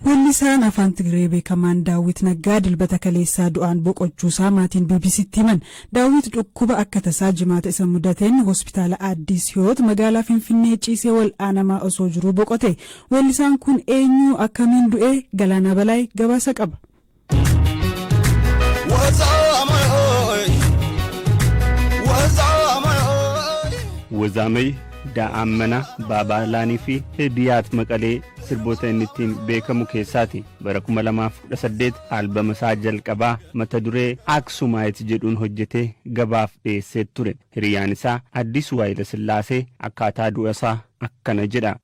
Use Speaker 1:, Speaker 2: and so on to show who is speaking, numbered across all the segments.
Speaker 1: Wellisaan afaan Tigree beekamaan Daawit Naggaa dilbata kaleessaa du'aan boqochuusaa maatiin BBC'tti himan. Daawit dhukkuba akka tasaa jimaata isa mudateen hospitaala Addis Hiwoot magaalaa Finfinnee ciisee wal'aanamaa osoo jiruu boqote. Wellisaan kun eenyu akkamiin du'e Galaanaa Balaay gabaasa qaba.
Speaker 2: Wazaamay Daa'ammana Baabalaanii fi Hidiyaat Maqalee sirboota inni ittiin beekamu keessaati. Bara 2018 albama isaa jalqabaa mata duree Aksumaayit jedhuun hojjetee gabaaf dhiyeessee ture. Hiriyaan isaa Addis Waayila Sillaasee akkaataa du'a isaa akkana jedha.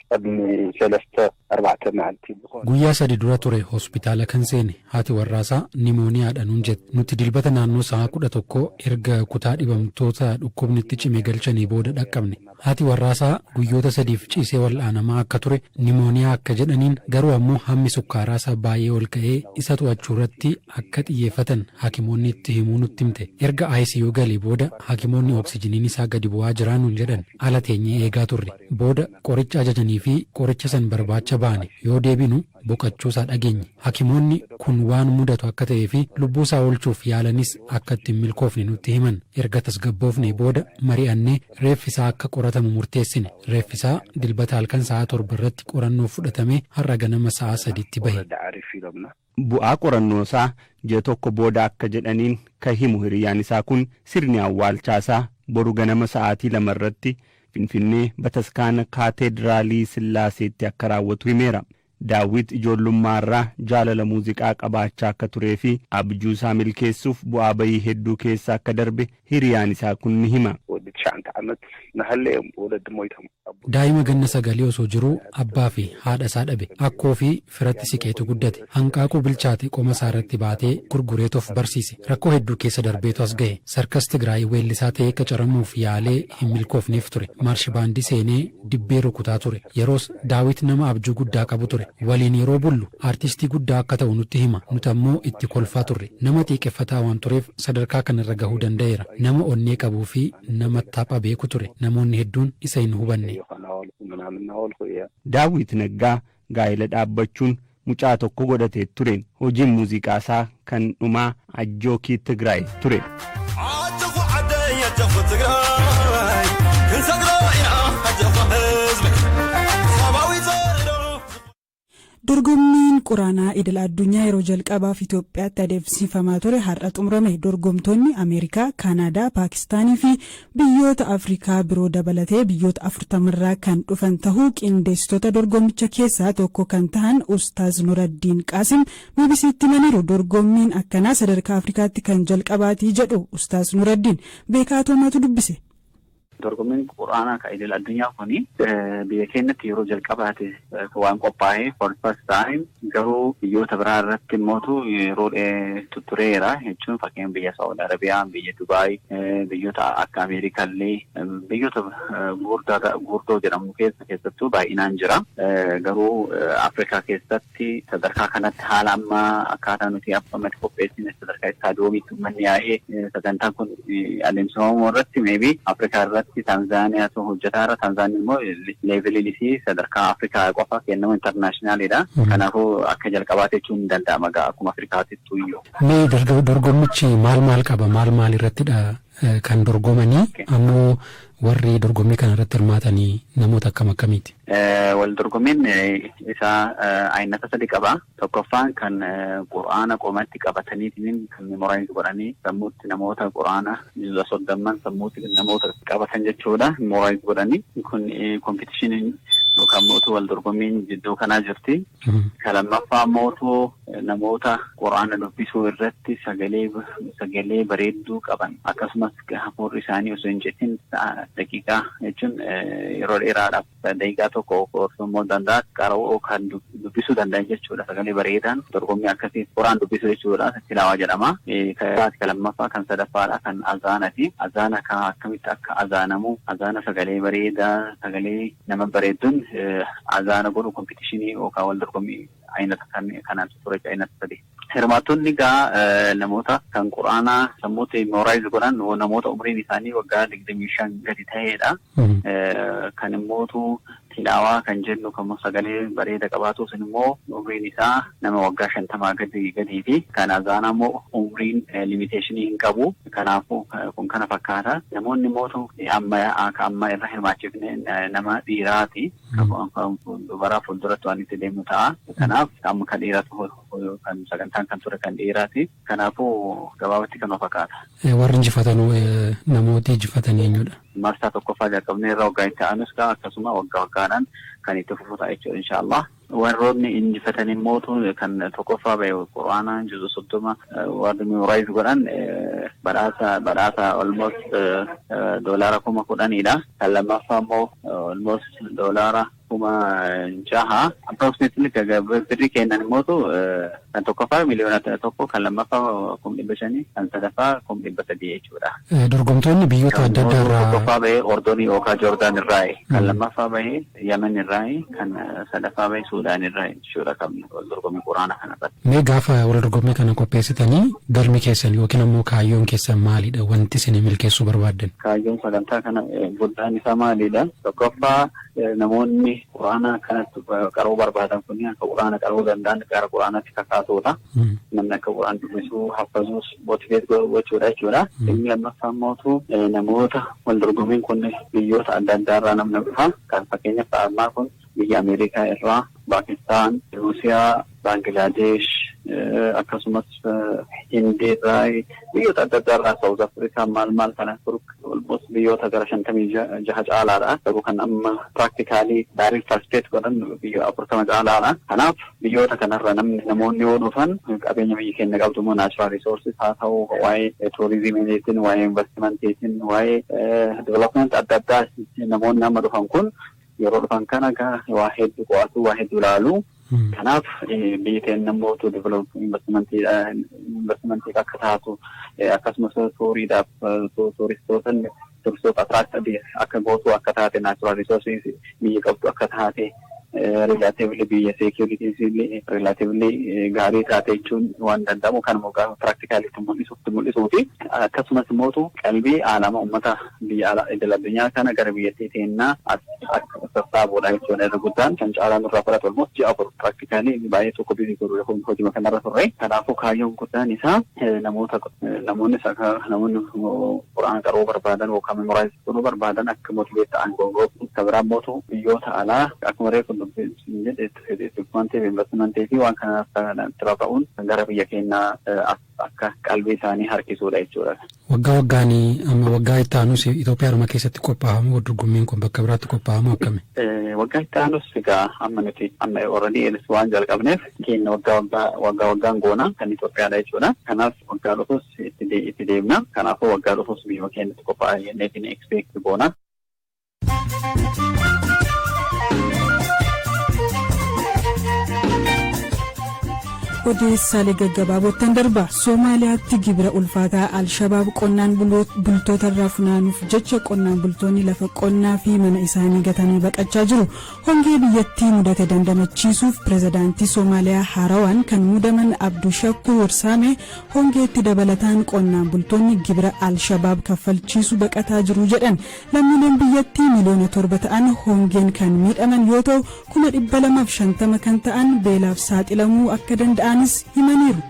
Speaker 3: Guyyaa 3 dura ture hospitaala kan seene haati warraasaa nimooniyaadhaan jette. Nuti dilbata naannoo sa'a 11 erga kutaa dhibamtoota dhukkubni itti cime galchanii booda dhaqqabne. Haati warraasaa guyyoota 3f ciisee wal'aanamaa akka ture nimooniyaa akka jedhaniin garuu ammoo hammi sukkaaraa isaa baay'ee ol ka'ee isa to'achuu irratti akka xiyyeeffatan hakimoonni itti himuu nutti himte. Erga ICU galee booda hakimoonni oksijiniin isaa gadi bu'aa jiraanuun jedhan ala teenyee eegaa turre. Booda qoricha ajajanii fi qoricha san barbaacha baane yoo deebinu boqochuusaa dhageenye. Hakimoonni kun waan mudatu akka ta'ee fi lubbuu isaa oolchuuf yaalanis akka ittiin milkoofne nutti himan. Erga tasgabboofne booda mari'annee reeffi isaa akka qoratamu murteessine. Reeffi isaa dilbata halkan sa'a 7 irratti qorannoo fudhatamee har'a ganama sa'a 3tti bahe.
Speaker 2: Bu'aa qorannoo isaa ji'a tokko booda akka jedhaniin kan himu hiriyaan isaa kun sirni awwaalchaasaa boru ganama sa'aatii 2 irratti Finfinnee Bataskaana Kaatedraalii Sillaaseetti akka raawwatu himeera. Daawit ijoollummaarraa jaalala muuziqaa qabaachaa akka turee fi abjuu isaa milkeessuuf bu'aa bayii hedduu keessa akka darbe hiriyaan isaa kun ni hima.
Speaker 3: Daa'ima ganna 9 osoo jiruu abbaa fi haadha isaa dhabe. Akkoo fi firatti siqeetu guddate. Hanqaaquu bilchaate qoma isaa irratti baatee gurgureetuuf barsiise. Rakkoo hedduu keessa darbeetu as gahe. Sarkas Tigraay weellisaa ta'ee qacaramuuf yaalee hin milkoofneef ture. Maarshi baandii seenee dibbee rukutaa ture. Yeroos Daawit nama abjuu guddaa qabu ture. Waliin yeroo bullu artistii guddaa akka ta'u nutti hima. Nuti ammoo itti kolfaa turre. Nama xiiqeffataa waan tureef sadarkaa kanarra gahuu danda'eera. Nama onnee qabuu fi nama tapha beeku ture. Namoonni hedduun isa hin hubanne.
Speaker 2: Daawit Naggaa gaa'ela dhaabbachuun mucaa tokko godhatee ture. Hojiin muuziqaa isaa kan dhumaa Ajjookii Tigraay ture.
Speaker 1: Dorgommiin quraanaa idil addunyaa yeroo jalqabaaf Itoophiyaatti adeemsifamaa ture har'a xumurame. Dorgomtoonni Ameerikaa, Kaanaadaa, Paakistaanii fi biyyoota Afrikaa biroo dabalatee biyyoota 40 irraa kan dhufan tahuu qindeessitoota dorgommicha keessaa tokko kan tahan Ustaaz Nuraddiin Qaasim BBC'tti himaniiru. Dorgommiin akkanaa sadarkaa Afrikaatti kan jalqabaatii jedhu Ustaaz Nuraddiin beekaatoomatu dubbise.
Speaker 4: Dorgommiin quraanaa kan idil addunyaa kuni biyya keenyatti yeroo jalqabaate waan qophaa'ee for first time garuu biyyoota biraa irratti immoo yeroo tureera jechuun fakkeenya biyya Saudi Arabiyaa, biyya Dubaay, biyyoota akka Ameerikallee biyyoota gurguddoo jedhamu keessattuu baay'inaan jira. Garuu Afrikaa keessatti sadarkaa kanatti haala amma akkaataa nuti affamatti qopheessine sadarkaa istaadiyoomiitti uummanni yaa'ee sagantaan kun adeemsifamu irratti maybe Afrikaa irratti Tanzaaniyaa tu hojjetaara. Tanzaaniyaa immoo leevilii sadarkaa Afrikaa qofa kennamu internaashinaaliidha. Kanaafuu akka jalqabaate jechuun ni danda'ama akkuma Afrikaatittuu iyyuu.
Speaker 3: Mee dorgommichi maal qaba? Maal irrattidha kan dorgomanii? Ammoo warri dorgommii kana irratti hirmaatanii namoota akkamiiti?
Speaker 4: Wal dorgommiin isaa aynata 3 qaba. Tokkoffaan kan quraana qomatti qabataniitiin kan memoraayiz godhanii sammuutti namoota quraana 30 sammuutti namoota qabatan jechuudha. Memoraayiz godhanii kun kompetiishiniin yookaan mootu wal dorgommiin jidduu kanaa jirti. Lammaffaa mootu namoota quraana dubbisuu irratti sagalee bareedduu qaban akkasumas hafuurri isaanii osoo hin jettin daqiiqaa jechuun yeroo dheeraadhaaf daqiiqaa tokko immoo danda'a qara'uu kan dubbisuu danda'an jechuudha. Sagalee bareedaan dorgommii akkasii quraan dubbisuu jechuudha. Tilaawaa jedhama. Kan lammaffaa kan sadaffaadha kan azaanati. Azaana kan akkamitti akka azaanamu azaana sagalee bareedaa sagalee nama bareedduun azaana godhu kompetiishinii yookaan wal dorgommii aynata kanaan ture aynata 3. Hirmaattonni gaa namoota kan quraanaa sammuutti memoraayiz godhan namoota umriin isaanii waggaa 25 gadi ta'edha. Kan immootu tilaawaa kan jennu kan sagalee bareeda qabaatu sun immoo umriin isaa nama waggaa 50 gadiiti. Kan azaanaa immoo umriin limiteeshinii hin qabu. Kanaafuu kun kana fakkaata. Namoonni mootu amma irra hirmaachifne nama dhiiraati. Dubara fuulduratti waan itti deemu ta'a. Kanaaf amma kan dhiiraatu kan sagantaan kan ture kan dhiiraati. Kanaafuu gabaabatti kan fakkaata.
Speaker 3: Warri injifatanuu namooti injifatanii eenyudha?
Speaker 4: Marsaa tokkoffaa jalqabnee irra waggaa itti aanus akkasuma waggaadhaan kan itti fufu ta'a jechuudha inshaallah. Warroonni injifatanii mootu kan tokkoffaa bahe quraana juzu 30 warri memorize godhan badhaasa almost doolaara 10,000 kan lammaffaa immoo almost doolaara 6,000 approximately birrii kennan mootu kan tokkoffaa miliyoona 1 kan lammaffaa 500 kan sadaffaa 300 jechuudha.
Speaker 3: Dorgomtoonni biyyoota adda addaa irraa
Speaker 4: tokkoffaa bahe Ordonii yookaan Joordaan irraa kan lammaffaa bahe Yemen irraa kan sadaffaa bahe Suudaan irraa jechuudha kan dorgommii quraana kanarratti.
Speaker 3: Mee gaafa wal dorgommii kana qopheessitanii galmi keessan yookiin ammoo kaayyoon keessan maalidha wanti isin milkeessuu barbaaddan?
Speaker 4: Kaayyoon sagantaa kana guddaan isaa maalidha? Tokkoffaa namoonni quraana kanatti qaroo barbaadan kun akka quraana qaroo danda'an gara quraanatti kakaasuudha. Namni akka quraan dubbisuu haffasuus motiveet gochuudha jechuudha. Inni lammaffaa immoo namoota wal dorgommiin kun biyyoota adda addaa irraa namni dhufa. Kan fakkeenyaaf ammaa kun biyya Ameerikaa irraa, Paakistaan, Ruusiyaa, Baangilaadesh akkasumas Hindii irraa biyyoota adda addaa irraa Saawuz Afrikaa maal kana almost biyyoota gara 56 caalaadha. Garuu kan amma practically direct participate godhan biyya 40 caalaadha. Kanaaf biyyoota kanarra namoonni yoo dhufan qabeenya biyya keenya qabdu immoo natural resources haa ta'u waa'ee tourismiitiin, waa'ee investmentiitiin, waa'ee development adda addaa namoonni amma dhufan kun yeroo dhufan kana waa hedduu qo'atu, waa hedduu ilaalu. Kanaaf biyyi keenya namoota develop investmentii akka taatu akkasumas tuuriidhaaf turistoota attract akka gootu akka taate natural resources biyya qabdu akka taate relatively biyya security relatively gaarii taate jechuun waan danda'amu kan mogaa practically mul'isuuti. Akkasumas immoo qalbii alama ummata biyya idil-addunyaa kana gara biyyattii teennaa akka sassaabuudha jechuudha. Irra guddaan kan caalaan irraa fudhatu almost ji'a practically baay'ee tokko birii godhu hojii kanarra turre. Kanaafuu kaayyoon guddaan isaa namoonni quraana qaroo barbaadan yookaan memorize godhuu barbaadan akka motiveet ta'an goggoobu. Kabiraan mootu biyyoota alaa akkuma reefu investmentii fi waan kanaaf tirafa'uun gara biyya keenyaa akka qalbii isaanii harkisuudha jechuudha.
Speaker 3: Waggaa itti aanus Itoophiyaa keessatti qophaa'amu dorgommiin kun bakka biraatti qophaa'amu akkami?
Speaker 4: Waggaa itti aanus egaa amma already waan jalqabneef keenya waggaan goona kan Itoophiyaadha jechuudha. Kanaaf waggaa dhufus itti deemna. Kanaafuu waggaa dhufus biyya keenyatti qophaa'aa jenneetiin expect goona.
Speaker 1: Odeessaalee gaggabaabootan darba Somaaliyaatti gibira ulfaataa Alshabaab qonnaan bultoota irraa funaanuuf jecha qonnaan bultoonni lafa qonnaa fi mana isaanii gatanii baqachaa jiru. Hongee biyyattii mudate dandamachiisuuf pirezidaantii Somaaliyaa haarawaan kan mudaman Abdushakur Warsaame hongeetti dabalataan qonnaan bultoonni gibira Alshabaab kaffalchiisu baqataa jiru jedhan. Lammiileen biyyattii miliyoona 7 ta'an hongeen kan miidhaman yoo ta'u 250 kan ta'an beelaaf saaxilamuu akka danda'an himaniiru.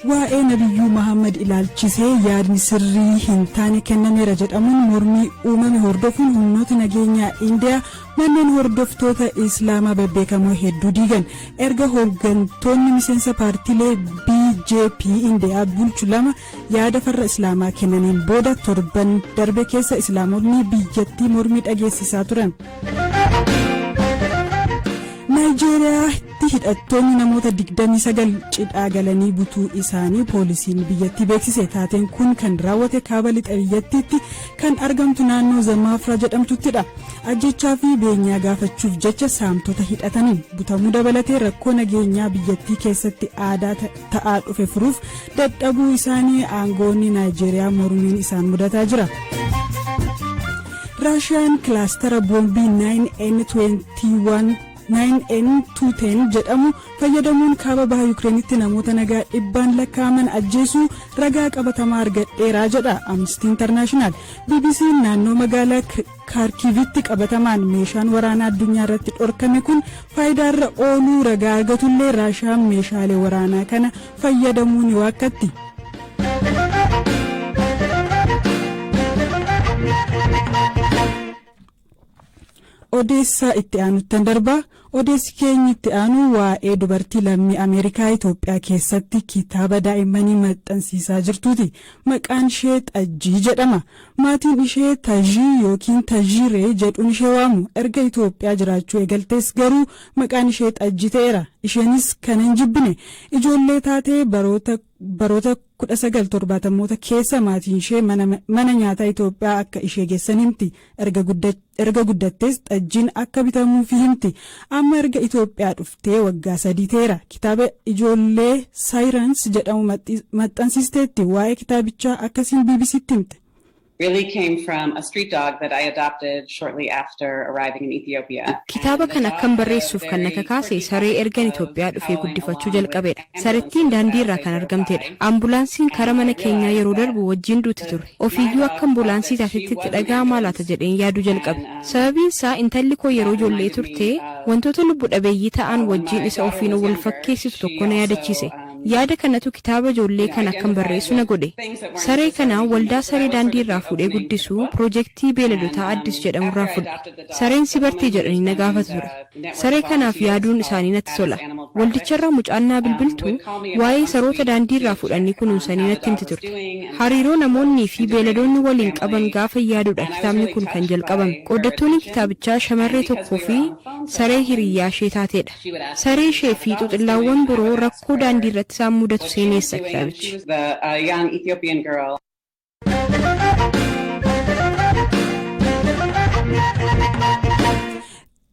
Speaker 1: Waa'ee Nabiyyuu Muhammad ilaalchisee yaadni sirrii hin taane kennameera jedhamuun mormii uumame hordofuun humnoota nageenyaa Indiyaa manneen hordoftoota Islaamaa bebbeekamoo hedduu diigan. Erga hooggantoonni miseensa paartiilee BJP Indiyaa bulchu lama yaada farra Islaamaa kennaniin booda torban darbe keessa Islaamonni biyyattii mormii dhageessisaa turan. Naayijeeriyaatti hidhattoonni namoota 29 cidhaa galanii butuu isaanii poolisiin biyyattii beeksise. Taateen kun kan raawwate kaaba lixa biyyattiitti kan argamtu naannoo Zamaafra jedhamtuttidha. Ajjechaa fi beenyaa gaafachuuf jecha saamtota hidhataniin butamuu dabalatee rakkoo nageenyaa biyyattii keessatti aadaa ta'aa dhufe furuuf dadhabuu isaanii aangoonni Naayijeeriyaa mormiin isaan mudataa jira. Raashiyaan kilaastara boombii 9N210 jedhamu fayyadamuun kaaba baha Yukireenitti namoota nagaa 100 lakkaa'aman ajjeesuu ragaa qabatamaa argadheeraa jedha Amnesty International. BBC naannoo magaalaa kaarkiivitti qabatamaan meeshaan waraanaa addunyaa irratti dhorkame kun faayidaarra ooluu ragaa argatullee raashaan meeshaalee waraanaa kana fayyadamuu ni waakkatti. Odeessaa itti aanutti darbaa. Odeessi keenya itti aanu waa'ee dubartii lammii Ameerikaa Itoophiyaa keessatti kitaaba daa'immanii maxxansiisaa jirtuuti. Maqaan ishee Xajjii jedhama. Maatiin ishee Tajii yookiin Tajiiree jedhuun ishee waamu. Erga Itoophiyaa jiraachuu eegaltees garuu maqaan ishee Xajjii ta'eera. Isheenis kan hin jibbine. Ijoollee taatee baroota 1970 keessa maatiin ishee mana nyaataa Itoophiyaa akka ishee geessan himti. Erga guddattees Xajjiin akka bitamuufi himti. Amma erga Itoophiyaa dhuftee waggaa 3 ta'eera. Kitaaba ijoollee Saayirans jedhamu maxxansiisteetti. Waa'ee kitaabichaa akkasiin BBC'tti himte.
Speaker 5: Really came from a street dog that I adopted shortly after arriving in Ethiopia.
Speaker 6: Kitaaba kan akkan barreessuuf kan na kakaase saree ergan Itoophiyaa dhufee guddifachuu jalqabeedha. Sarettiin daandii irraa kan argamteedha. Ambulaansiin kara mana keenyaa yeroo darbu wajjin duuti ture. Ofiiyyuu akka ambulaansii taatetti itti dhaga'amaa laata jedheen yaaduu jalqabe. Sababiin isaa intalli koo yeroo ijoollee turte wantoota lubbu dhabeeyyii ta'an wajjin isa ofiin wal fakkeessitu tokko na yaadachiise. Yaada kanatu kitaaba ijoollee kan akkan barreessu na godhe. Saree kana waldaa saree daandii irraa fuudhee guddisuu piroojeektii beeladotaa addis jedhamu irraa fudhe. Sareen si bartii jedhanii na gaafatu ture. Saree kanaaf yaaduun isaanii natti tola. Waldicharraa mucaannaa bilbiltu waa'ee saroota daandii irraa fuudhanii kunuunsanii natti himti turte. Hariiroo namoonnii fi beeladoonni waliin qaban gaafa yaaduudha kitaabni kun kan jalqabame. Qooddattoonni kitaabichaa shamarree tokkoo fi saree hiriyyaa ishee taateedha. Saree ishee fi xuxillaawwan biroo rakkoo daandii irratti isaan mudatu seenessa kitaabichi.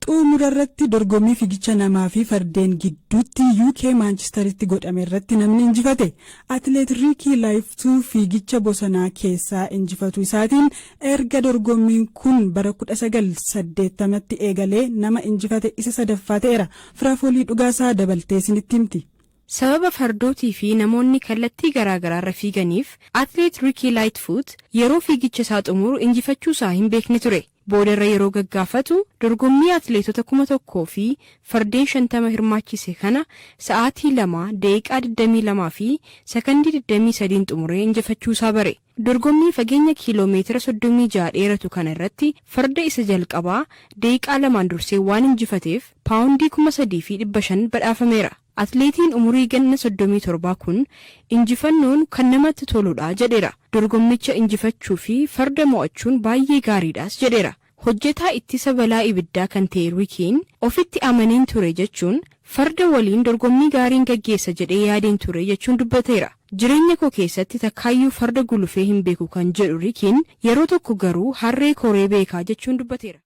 Speaker 1: Xumura irratti dorgommii fiigicha namaa fi fardeen gidduutti UK Maanchesteritti godhame irratti namni injifate. Atileet Riikii Laayiftuu fiigicha bosonaa keessaa injifatu isaatiin erga dorgommiin kun bara 1980tti eegalee nama injifate isa sadaffaa ta'eera. Firaafolii dhugaasaa dabaltee isinitti himti.
Speaker 6: Sababa fardootii fi namoonni kallattii garaagaraa irra fiiganiif atileet Riikii Laayitfuut yeroo fiigicha isaa xumuru injifachuu isaa hin beekne ture. Boodarra yeroo gaggaafatu dorgommii atileetota 1,000 fi fardeen 50 hirmaachise kana sa'aatii 2 daqiiqaa 22 fi sekondii 23 xumuree injifachuu isaa bare. Dorgommii fageenya kiiloomeetira 36 dheeratu kana irratti farda isa jalqabaa daqiiqaa 2 dursee waan injifateef paawundii 3,500 badhaafameera. Atileetiin umurii ganna 37 kun injifannoon kan namatti toludha jedheera. Dorgommicha injifachuu fi farda mo'achuun baay'ee gaariidhaas jedheera. Hojjetaa ittisa balaa ibiddaa kan ta'e Riikiin ofitti amaneen ture jechuun farda waliin dorgommii gaariin gaggeessa jedhee yaadeen ture jechuun dubbateera. Jireenya koo keessatti takkaayyuu farda gulufee hin beeku kan jedhu Riikiin yeroo tokko garuu harree koree beekaa jechuun dubbateera.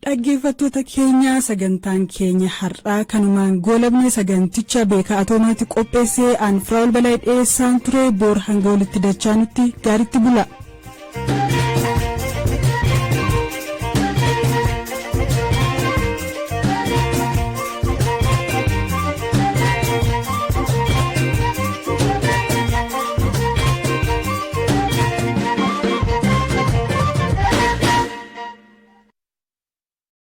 Speaker 1: Dhaggeeffattoota keenya sagantaan keenya har'aa kanumaan goolabne saganticha beekaa atoomaatti qopheessee aan Firaa'ol Balaa dhiyeessaan ture boor hanga walitti dachaanutti gaariitti bula.